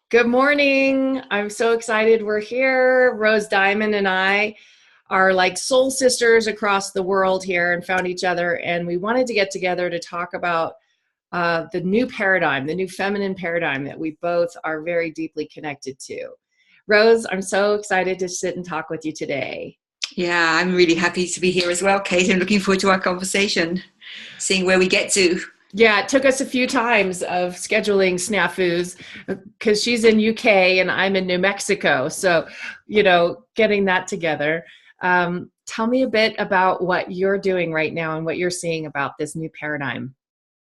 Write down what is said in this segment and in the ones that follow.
Good morning. I'm so excited we're here. Rose Diamond and I are like soul sisters across the world here and found each other. And we wanted to get together to talk about the new paradigm, the new feminine paradigm that we both are very deeply connected to. Rose, I'm so excited to sit and talk with you today. Yeah, I'm really happy to be here as well, Kate. I'm looking forward to our conversation, seeing where we get to. Yeah, it took us a few times of scheduling snafus because she's in UK and I'm in New Mexico. So, getting that together. Tell me a bit about what you're doing right now and what you're seeing about this new paradigm.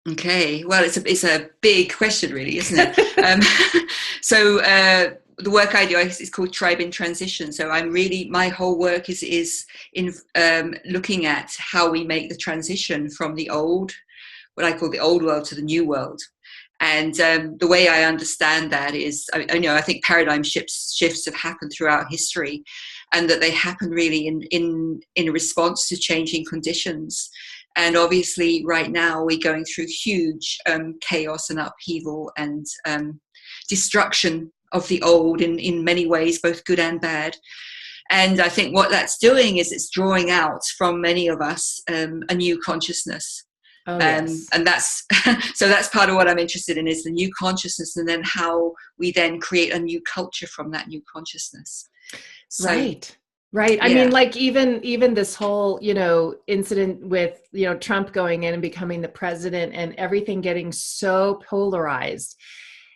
Okay, well, it's a big question, really, isn't it? So the work I do is called Tribe in Transition. So my whole work is in looking at how we make the transition from what I call the old world to the new world. And the way I understand that is, I think paradigm shifts have happened throughout history, and that they happen really in response to changing conditions. And obviously, right now we're going through huge chaos and upheaval and destruction of the old in many ways, both good and bad. And I think what that's doing is it's drawing out from many of us a new consciousness. Oh, yes. And that's so that's part of what I'm interested in, is the new consciousness, and then how we then create a new culture from that new consciousness. So Right. Right. I mean, yeah. like even this whole, incident with, Trump going in and becoming the president and everything getting so polarized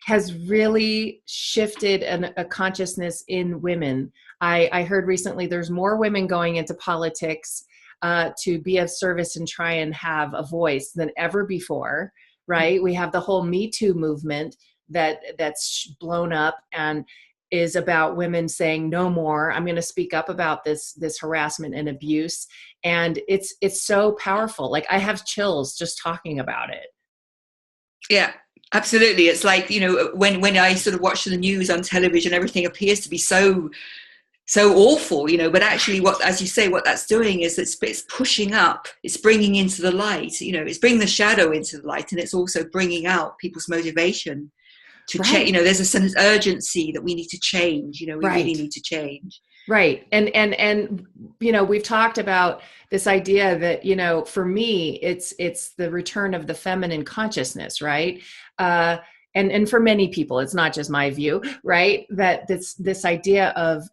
has really shifted a consciousness in women. I heard recently there's more women going into politics to be of service and try and have a voice than ever before, right? We have the whole Me Too movement that's blown up and is about women saying no more. I'm going to speak up about this harassment and abuse, and it's so powerful. Like, I have chills just talking about it. Yeah, absolutely. It's like, when I sort of watch the news on television, everything appears to be so awful, but actually, what, as you say, what that's doing is it's pushing up, it's bringing into the light, it's bringing the shadow into the light, and it's also bringing out people's motivation to change. Right. There's a sense of urgency that we need to change. We really Right. need to change. Right. And we've talked about this idea that, for me, it's the return of the feminine consciousness, right? And for many people, it's not just my view, right? That this idea of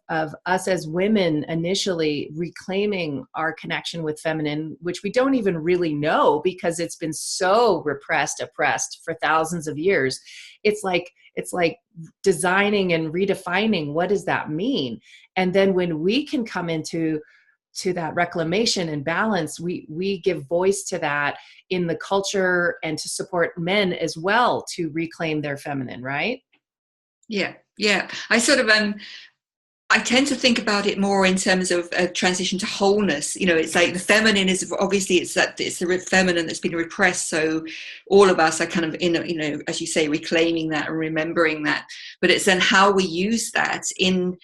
us as women initially reclaiming our connection with feminine, which we don't even really know because it's been so repressed, oppressed for thousands of years. It's like designing and redefining, what does that mean? And then when we can come into that reclamation and balance, we give voice to that in the culture and to support men as well to reclaim their feminine, right? Yeah, yeah. I tend to think about it more in terms of a transition to wholeness. It's like the feminine is obviously it's the feminine that's been repressed. So all of us are kind of as you say, reclaiming that and remembering that. But it's then how we use that in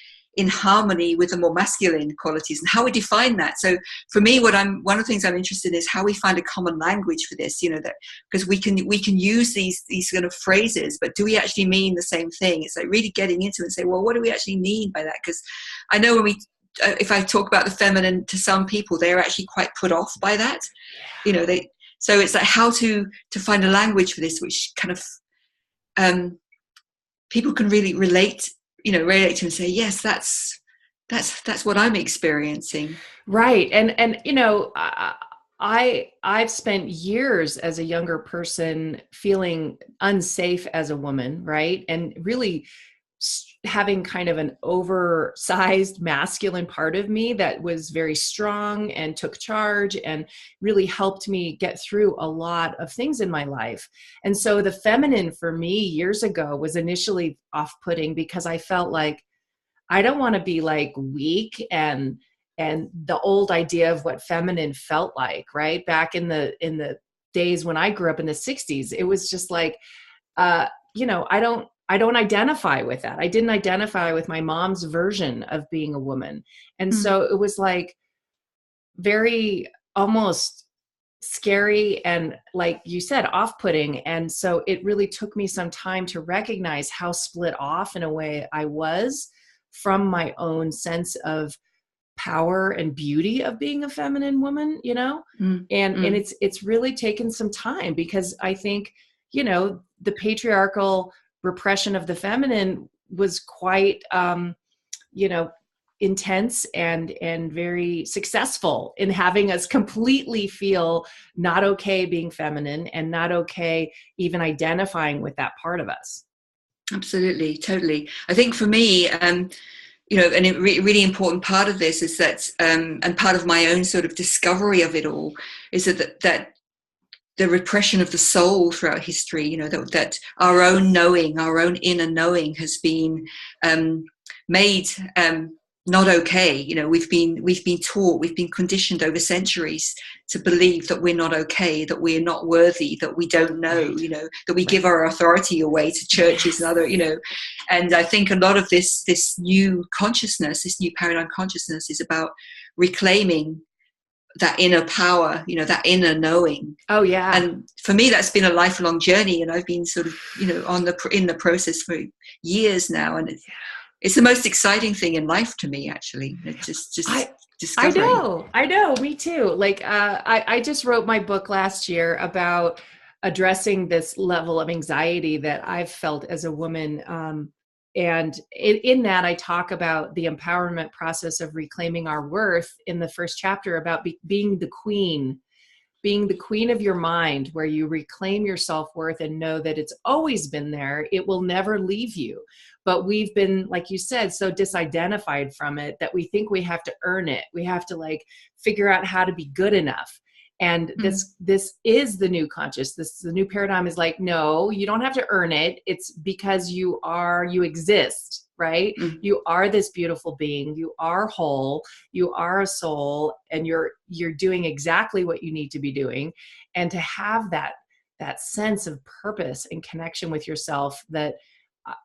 harmony with the more masculine qualities and how we define that. So for me, one of the things I'm interested in is how we find a common language for this, that because we can use these kind of phrases, but do we actually mean the same thing? It's like really getting into it and say, well, what do we actually mean by that? Because I know if I talk about the feminine to some people, they're actually quite put off by that. So it's like how to find a language for this, which kind of people can really relate to and say, yes, that's what I'm experiencing. Right. And I've spent years as a younger person feeling unsafe as a woman, right? And really having kind of an oversized masculine part of me that was very strong and took charge and really helped me get through a lot of things in my life. And so the feminine for me years ago was initially off-putting because I felt like I don't want to be like weak and the old idea of what feminine felt like, right? Back in the days when I grew up in the 60s, it was just like I don't identify with that. I didn't identify with my mom's version of being a woman. And Mm. so it was like very almost scary and, like you said, off-putting. And so it really took me some time to recognize how split off in a way I was from my own sense of power and beauty of being a feminine woman, you know? Mm, And mm. it's really taken some time, because I think, you know, the patriarchal repression of the feminine was quite, you know, intense and very successful in having us completely feel not okay being feminine and not okay even identifying with that part of us. Absolutely, totally. I think for me, you know, and a really important part of this is that, and part of my own sort of discovery of it all, is that the repression of the soul throughout history, you know, that our own knowing, our own inner knowing has been made not okay. You know, we've been taught, we've been conditioned over centuries to believe that we're not okay, that we're not worthy, that we don't know, Right. you know, that we give our authority away to churches and other, you know. And I think a lot of this new consciousness, this new paradigm consciousness, is about reclaiming that inner power, you know, that inner knowing. Oh yeah. And for me, that's been a lifelong journey, and I've been sort of, you know, in the process for years now, and it's the most exciting thing in life to me, actually. It's just discovering. I know, me too. Like, I just wrote my book last year about addressing this level of anxiety that I've felt as a woman. And in that, I talk about the empowerment process of reclaiming our worth in the first chapter, about being the queen of your mind, where you reclaim your self-worth and know that it's always been there. It will never leave you. But we've been, like you said, so disidentified from it that we think we have to earn it. We have to, like, figure out how to be good enough. And this is the new the new paradigm is like, no, you don't have to earn it. It's because you exist, right? Mm. You are this beautiful being. You are whole. You are a soul, and you're doing exactly what you need to be doing. And to have that sense of purpose and connection with yourself that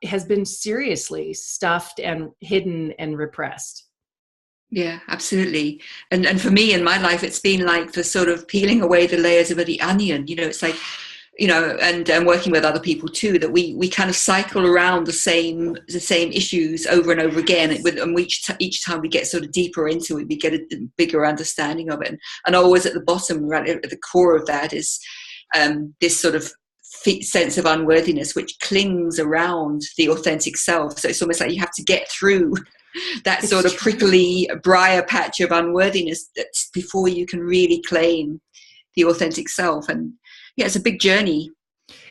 has been seriously stuffed and hidden and repressed. Yeah, absolutely. And for me in my life, it's been like the sort of peeling away the layers of the onion. You know, it's like, you know, and working with other people too, that we kind of cycle around the same issues over and over again. And each time we get sort of deeper into it, we get a bigger understanding of it. And always at the bottom, right at the core of that, is this sort of sense of unworthiness, which clings around the authentic self. So it's almost like you have to get through that It's sort of true. prickly briar patch of unworthiness before you can really claim the authentic self. And yeah, it's a big journey.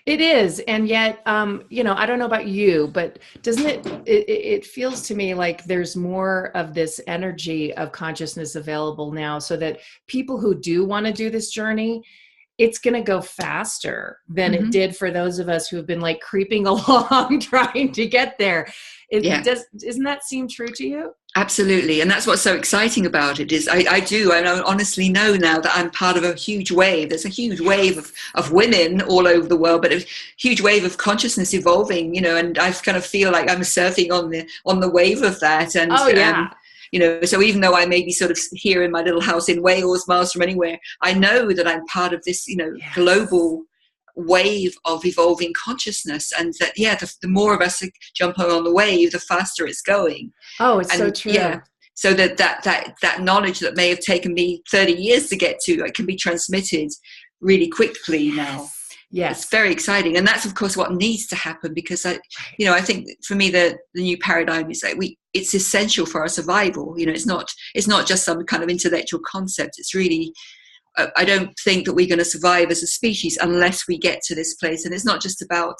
It is. And yet, you know, I don't know about you, but doesn't it feels to me like there's more of this energy of consciousness available now, so that people who do want to do this journey, it's going to go faster than it Mm-hmm. did for those of us who have been, like, creeping along trying to get there. Yeah, Doesn't that seem true to you? absolutely. And that's what's so exciting about it, is I honestly know now that I'm part of a huge wave. There's a huge wave of women all over the world, but a huge wave of consciousness evolving, you know, and I kind of feel like I'm surfing on the wave of that. And Oh yeah. you know, so even though I may be sort of here in my little house in Wales, miles from anywhere, I know that I'm part of this, you know, Yes. global wave of evolving consciousness. And that, yeah, the more of us jump on the wave, the faster it's going. Oh, it's so And yeah, true. so that knowledge that may have taken me 30 years to get to, it can be transmitted really quickly now. Yes. It's Yes. very exciting, and that's of course what needs to happen, because you know, I think for me the new paradigm is like it's essential for our survival. You know, it's not just some kind of intellectual concept. It's really, I don't think that we're going to survive as a species unless we get to this place. And it's not just about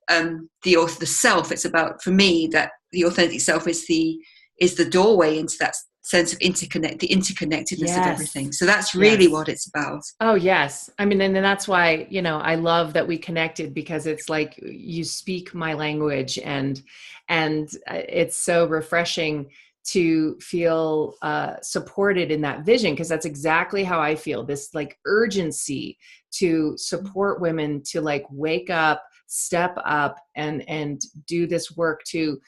the self. It's about, for me, that the authentic self is the doorway into that sense of the interconnectedness of everything. Yes. So that's really Yes. what it's about. Oh, yes. I mean, and then that's why, you know, I love that we connected, because it's like you speak my language, and it's so refreshing to feel supported in that vision, because that's exactly how I feel. This, like, urgency to support women to, like, wake up, step up, and do this work to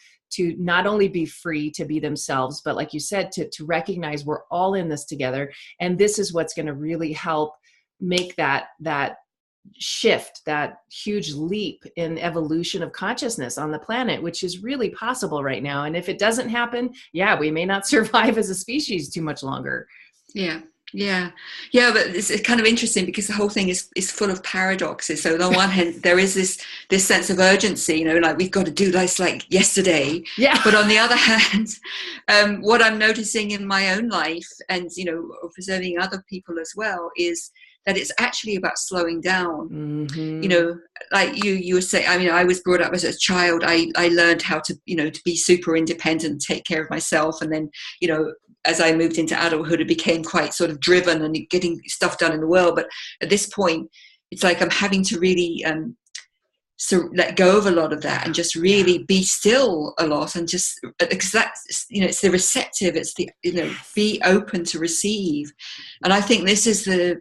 not only be free to be themselves, but, like you said, to recognize we're all in this together. And this is what's going to really help make that shift, that huge leap in evolution of consciousness on the planet, which is really possible right now. And if it doesn't happen, yeah, we may not survive as a species too much longer. Yeah. Yeah. Yeah. But it's kind of interesting because the whole thing is full of paradoxes. So on the one hand, there is this sense of urgency, you know, like we've got to do this like yesterday. Yeah. But on the other hand, what I'm noticing in my own life and, you know, observing other people as well is that it's actually about slowing down. Mm-hmm. You know, like you were saying, I mean, I was brought up as a child. I learned how to, you know, to be super independent, take care of myself. And then, you know, as I moved into adulthood, it became quite sort of driven and getting stuff done in the world. But at this point, it's like I'm having to really so let go of a lot of that and just really be still a lot and just, because that's, you know, it's the receptive, it's the, you know, be open to receive. And I think this is the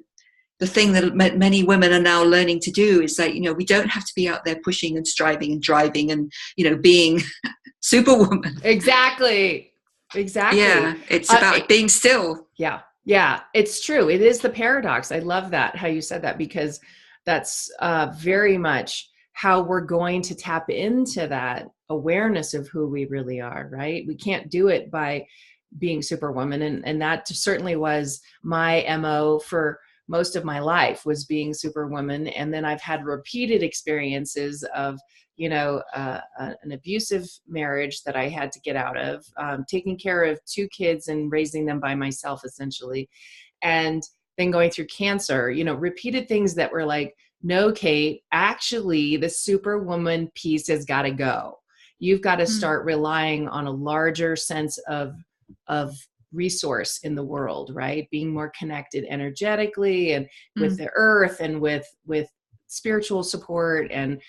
thing that many women are now learning to do is like, you know, we don't have to be out there pushing and striving and driving and, you know, being superwoman. Exactly. Yeah, it's about being still. Yeah, it's true. It is the paradox. I love that, how you said that, because that's very much how we're going to tap into that awareness of who we really are, right? We can't do it by being superwoman. And that certainly was my MO for most of my life, was being superwoman. And then I've had repeated experiences of, you know, an abusive marriage that I had to get out of, taking care of 2 kids and raising them by myself, essentially. And then going through cancer, you know, repeated things that were like, no, Kate, actually the superwoman piece has got to go. You've got to start relying on a larger sense of resource in the world, right? Being more connected energetically and with the earth and with spiritual support and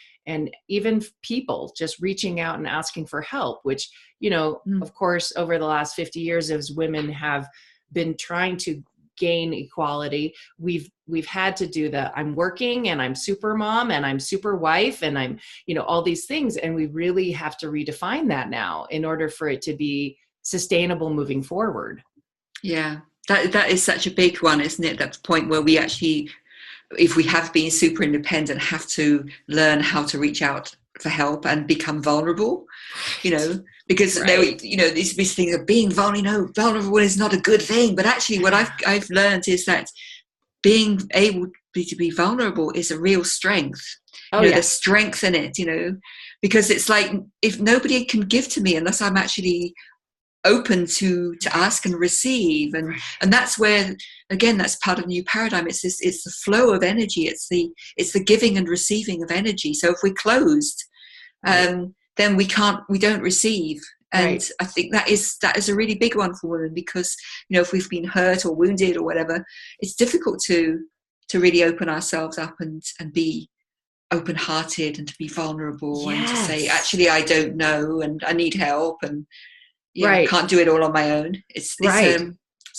even people just reaching out and asking for help, which, you know, of course, over the last 50 years, as women have been trying to gain equality, we've had to do I'm working and I'm super mom and I'm super wife and I'm, you know, all these things. And we really have to redefine that now in order for it to be sustainable moving forward. Yeah, that is such a big one, isn't it? That point where we actually, if we have been super independent, have to learn how to reach out for help and become vulnerable, you know, because you know, these things of being vulnerable is not a good thing. But actually what I've learned is that being able to be vulnerable is a real strength. There's strength in it, you know, because it's like, if nobody can give to me unless I'm actually open to ask and receive, and that's where, again, that's part of new paradigm. It's the flow of energy. It's the giving and receiving of energy. So if we're closed, then we don't receive. And I think that is a really big one for women, because, you know, if we've been hurt or wounded or whatever, it's difficult to really open ourselves up and be open-hearted and to be vulnerable and to say, actually, I don't know and I need help, and I can't do it all on my own. It's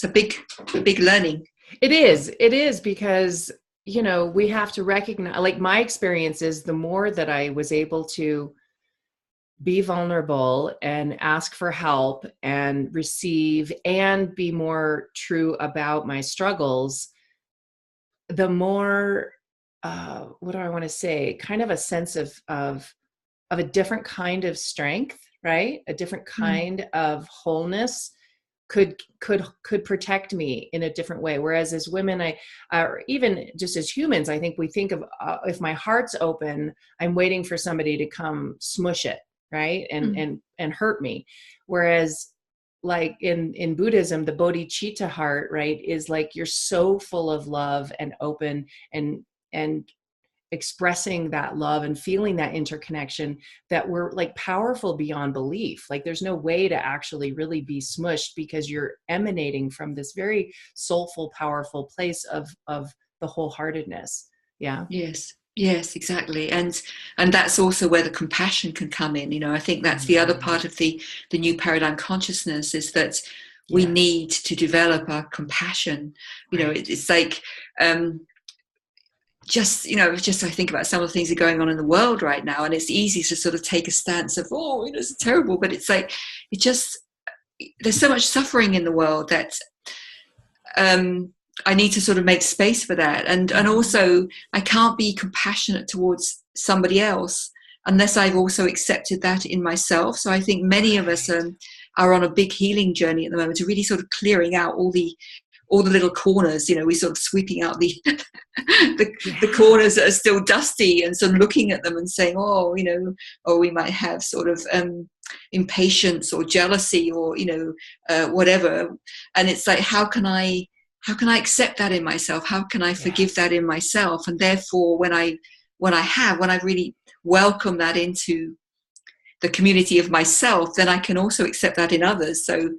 a big learning. It is because, you know, we have to recognize, like, my experience is the more that I was able to be vulnerable and ask for help and receive and be more true about my struggles, the more, what do I want to say? Kind of a sense of a different kind of strength, right? A different kind of wholeness could protect me in a different way. Whereas as women, or even just as humans, I think we think of, if my heart's open, I'm waiting for somebody to come smush it, right? And hurt me. Whereas, like in Buddhism, the bodhicitta heart, right, is like, you're so full of love and open and expressing that love and feeling that interconnection, that we're like powerful beyond belief. Like, there's no way to actually really be smushed, because you're emanating from this very soulful, powerful place of the wholeheartedness. Yeah. Yes, exactly. And that's also where the compassion can come in. You know, I think that's the other part of the new paradigm consciousness, is that we need to develop our compassion. You know, it's like, just I think about some of the things that are going on in the world right now, and it's easy to sort of take a stance of, oh, you know, it's terrible, but it's like, there's so much suffering in the world that I need to sort of make space for that. And also I can't be compassionate towards somebody else unless I've also accepted that in myself. So I think many of us are on a big healing journey at the moment, to really sort of clearing out all the little corners. You know, we're sort of sweeping out the the corners that are still dusty, and sort of looking at them and saying, oh, you know, or we might have sort of impatience or jealousy, or, you know, whatever. And it's like, how can I accept that in myself? How can I forgive that in myself? And therefore, when I really welcome that into the community of myself, then I can also accept that in others. So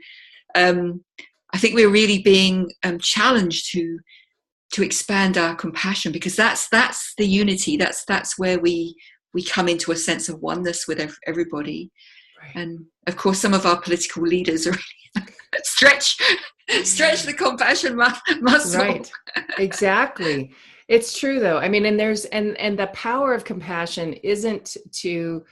I think we're really being challenged to expand our compassion, because that's the unity. That's where we come into a sense of oneness with everybody. Right. And of course, some of our political leaders are really stretch the compassion muscle. Right. Exactly. It's true though. I mean, and there's, and the power of compassion isn't to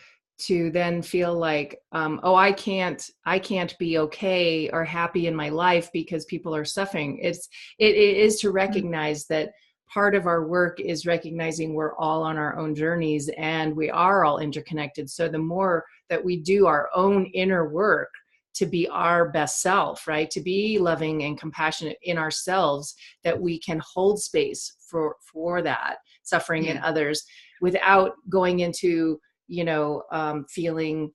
then feel like, oh, I can't be okay or happy in my life because people are suffering. It is to recognize that part of our work is recognizing we're all on our own journeys and we are all interconnected. So the more that we do our own inner work to be our best self, right? To be loving and compassionate in ourselves, that we can hold space for that suffering in others without going into, you know, feeling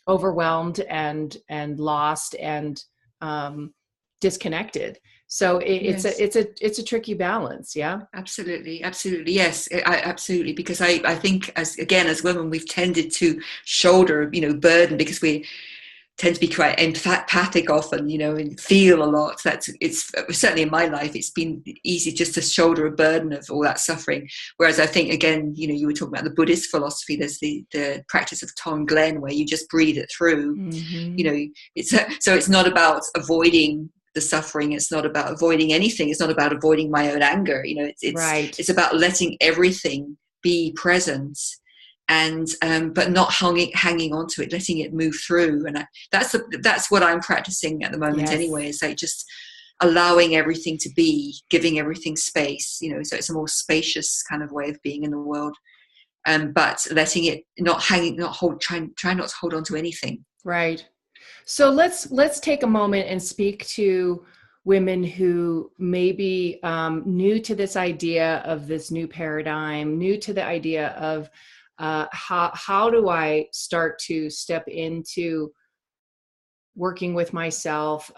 overwhelmed and lost and disconnected. So it's a tricky balance. Yeah, absolutely. Yes, absolutely. Because I think as women, we've tended to shoulder, you know, burden, because we tend to be quite empathic often, you know, and feel a lot. It's certainly in my life, it's been easy just to shoulder a burden of all that suffering. Whereas I think, again, you know, you were talking about the Buddhist philosophy, there's the practice of Tonglen, where you just breathe it through. You know, it's not about avoiding the suffering. It's not about avoiding anything. It's not about avoiding my own anger. You know, it's about letting everything be present, and but not hanging on to it, letting it move through. And that's what I'm practicing at the moment. Anyway, is like just allowing everything to be, giving everything space, you know. So it's a more spacious kind of way of being in the world, but letting it try not to hold on to anything. Right. So let's take a moment and speak to women who may be new to this idea of this new paradigm, new to the idea of how do I start to step into working with myself,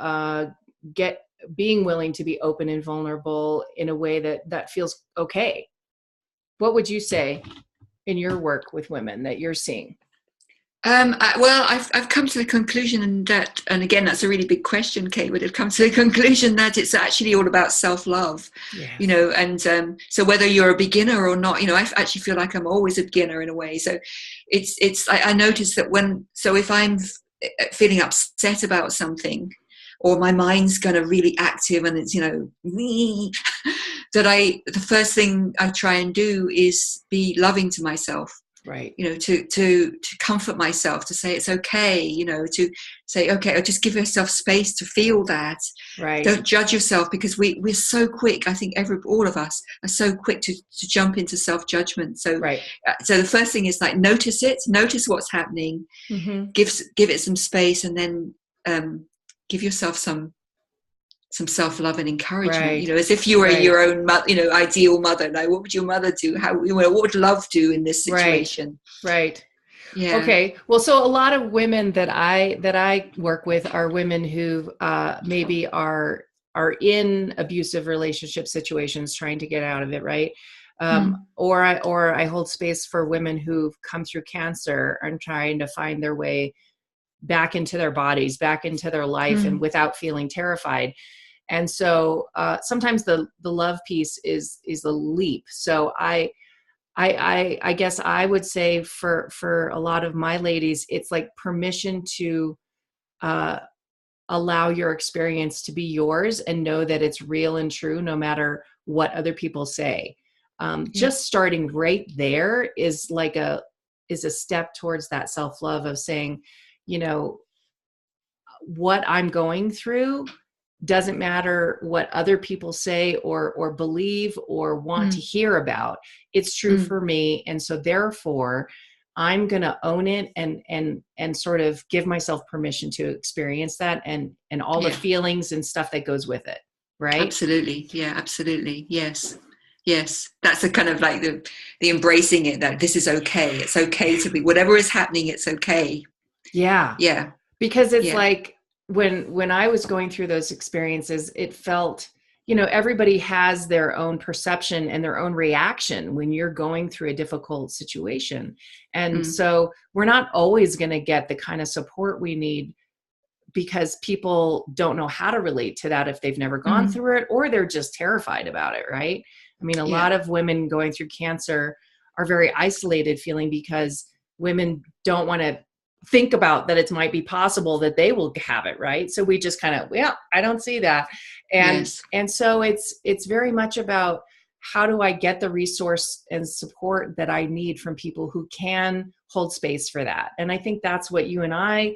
being willing to be open and vulnerable in a way that feels okay. What would you say in your work with women that you're seeing? Well, I've come to the conclusion that, and again, that's a really big question, Kate, but I've come to the conclusion that it's actually all about self-love, you know, and so whether you're a beginner or not, you know, I actually feel like I'm always a beginner in a way. So I notice that if I'm feeling upset about something, or my mind's going to really active and it's, you know, the first thing I try and do is be loving to myself. Right. You know, to comfort myself, to say it's okay, you know, to say, okay, or just give yourself space to feel that. Right. Don't judge yourself, because we're so quick. I think all of us are so quick to jump into self-judgment. So, so the first thing is like, notice what's happening, give it some space, and then give yourself some self-love and encouragement, you know, as if you were your own you know, ideal mother. Like, what would your mother do? How, you know, what would love do in this situation? Right. Yeah. Okay. Well, so a lot of women that I work with are women who maybe are in abusive relationship situations, trying to get out of it. Right. Or I hold space for women who've come through cancer and trying to find their way back into their bodies, back into their life, and without feeling terrified. And so sometimes the love piece is a leap. So I guess I would say for a lot of my ladies, it's like permission to allow your experience to be yours and know that it's real and true, no matter what other people say. Just starting right there is a step towards that self-love of saying, you know, what I'm going through doesn't matter what other people say or believe or want to Mm. hear about. It's true Mm. for me. And so therefore I'm going to own it and sort of give myself permission to experience that and all the Yeah, feelings and stuff that goes with it. Right. absolutely. Yeah, absolutely. Yes. Yes. That's a kind of like the embracing it, that this is okay. It's okay to be whatever is happening, it's okay. Yeah. Yeah. Because it's Yeah. like when I was going through those experiences, it felt, everybody has their own perception and their own reaction when you're going through a difficult situation. And Mm. so we're not always going to get the kind of support we need because people don't know how to relate to that if they've never gone Mm. through it, or they're just terrified about it, right? I mean, a Yeah. lot of women going through cancer are very isolated feeling because women don't want to think about that it might be possible that they will have it, right? So we just kind of, well, I don't see that. And Yes. and so it's very much about how do I get the resource and support that I need from people who can hold space for that. And I think that's what you and I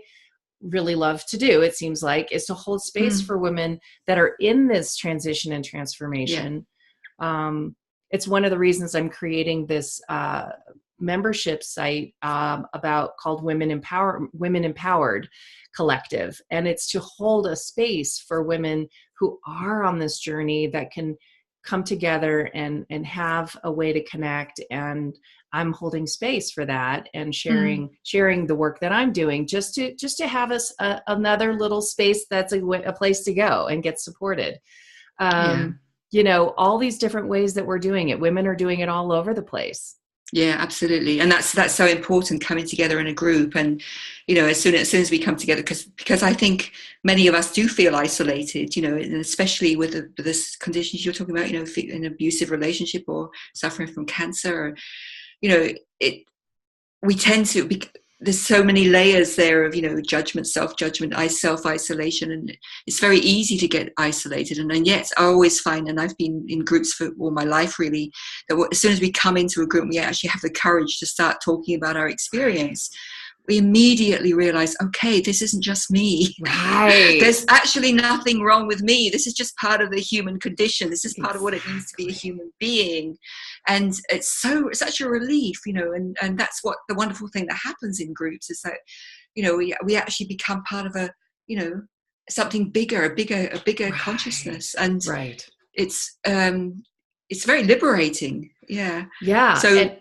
really love to do, it seems like, is to hold space Mm. for women that are in this transition and Yeah. transformation. It's one of the reasons I'm creating this membership site about called Women Empowered Collective, and it's to hold a space for women who are on this journey that can come together and have a way to connect. And I'm holding space for that and Mm. sharing the work that I'm doing just to have us another little space that's a place to go and get supported. Yeah. All these different ways that we're doing it. Women are doing it all over the place. Yeah, absolutely. And that's so important, coming together in a group. And, as soon as we come together, because I think many of us do feel isolated, and especially with the conditions you're talking about, an abusive relationship or suffering from cancer, or, it we tend to be, there's so many layers there of judgment, self-judgment, self-isolation, and it's very easy to get isolated. And yet I always find, and I've been in groups for all my life really, that as soon as we come into a group, we actually have the courage to start talking about our experience, we immediately realize, okay, this isn't just me. Right. There's actually nothing wrong with me. This is just part of the human condition. This is part of what it means to be a Exactly. human being. And it's such a relief, and that's what the wonderful thing that happens in groups is that, we actually become part of something bigger, a bigger Right. consciousness. And Right. it's very liberating. Yeah. Yeah. So And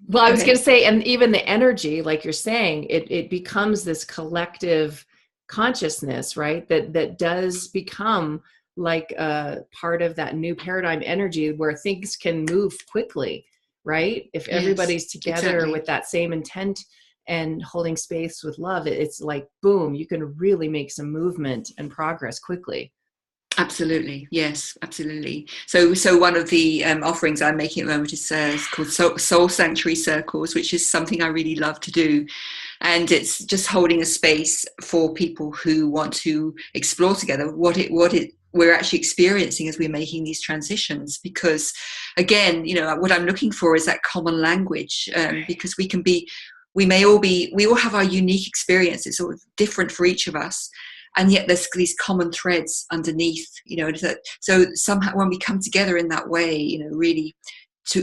well, I go was going ahead. to say, and even the energy, like you're saying, it becomes this collective consciousness, right? That does become like a part of that new paradigm energy where things can move quickly, right? If Yes, everybody's together exactly. with that same intent and holding space with love, it's like, boom, you can really make some movement and progress quickly. Absolutely, yes, absolutely. So one of the offerings I'm making at the moment is called Soul Sanctuary Circles, which is something I really love to do, and it's just holding a space for people who want to explore together what it we're actually experiencing as we're making these transitions. Because, again, what I'm looking for is that common language, because we all have our unique experiences, sort of different for each of us, and yet there's these common threads underneath, so somehow when we come together in that way, really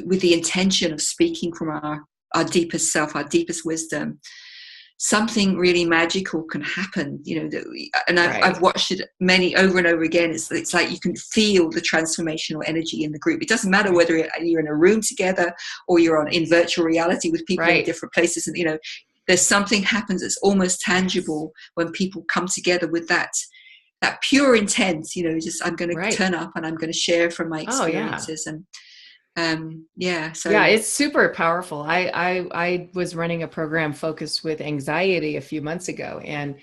with the intention of speaking from our deepest self, our deepest wisdom, something really magical can happen. And I've Right. watched it many over and over again. It's like you can feel the transformational energy in the group. It doesn't matter Right. whether you're in a room together or you're in virtual reality with people in Right. different places, and there's something happens that's almost Yes. tangible when people come together with that pure intent. Just, I'm going to Right. turn up and I'm going to share from my Oh, yeah. experiences. And yeah, Yeah, so it's super powerful. I was running a program focused with anxiety a few months ago, and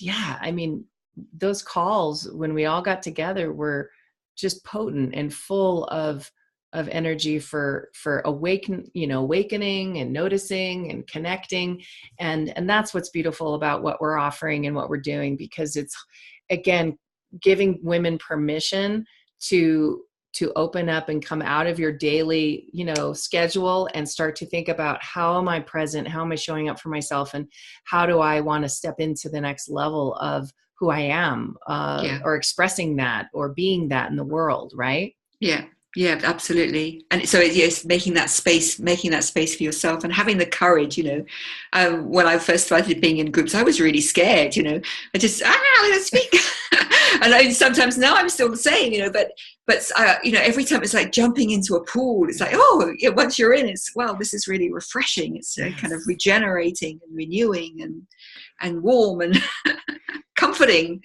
yeah, I mean, those calls when we all got together were just potent and full of energy for awakening and noticing and connecting. And that's what's beautiful about what we're offering and what we're doing, because it's, again, giving women permission to to open up and come out of your daily, schedule and start to think about, how am I present? How am I showing up for myself? And how do I want to step into the next level of who I am, Yeah. or expressing that or being that in the world, right? Yeah. Yeah, absolutely. And so yes, making that space for yourself and having the courage, when I first started being in groups, I was really scared, I just, let's speak. And sometimes now I'm still the same, but every time it's like jumping into a pool. It's like, oh, yeah, once you're in, this is really refreshing. It's kind of regenerating and renewing and warm and comforting,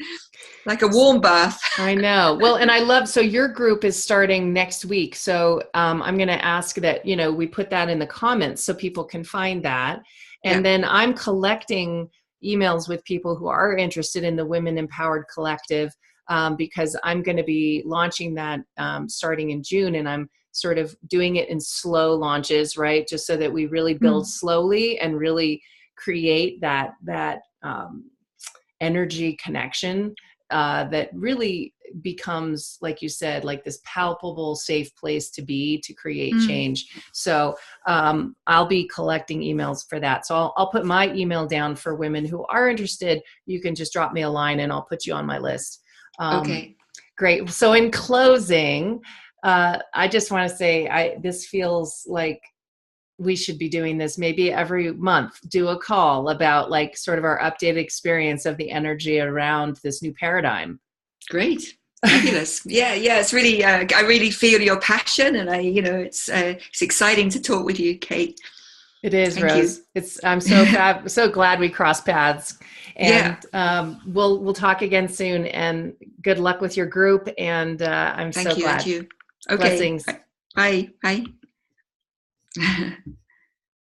like a warm bath. I know. Well, and I love, so your group is starting next week. So I'm going to ask that, we put that in the comments so people can find that. And then I'm collecting emails with people who are interested in the Women Empowered Collective, because I'm going to be launching that starting in June. And I'm sort of doing it in slow launches, right? Just so that we really build slowly and really create that energy connection that really becomes, like you said, like this palpable, safe place to be, to create change. So I'll be collecting emails for that. So I'll put my email down for women who are interested. You can just drop me a line and I'll put you on my list. Okay. Great. So in closing, I just want to say, this feels like we should be doing this maybe every month, do a call about like sort of our updated experience of the energy around this new paradigm. Great. Fabulous. Yeah. It's really, I really feel your passion, and it's exciting to talk with you, Kate. It is, Thank Rose. you. I'm so glad we crossed paths, and we'll talk again soon, and good luck with your group. And I'm so glad. Thank you. Okay. Blessings. Bye. Bye.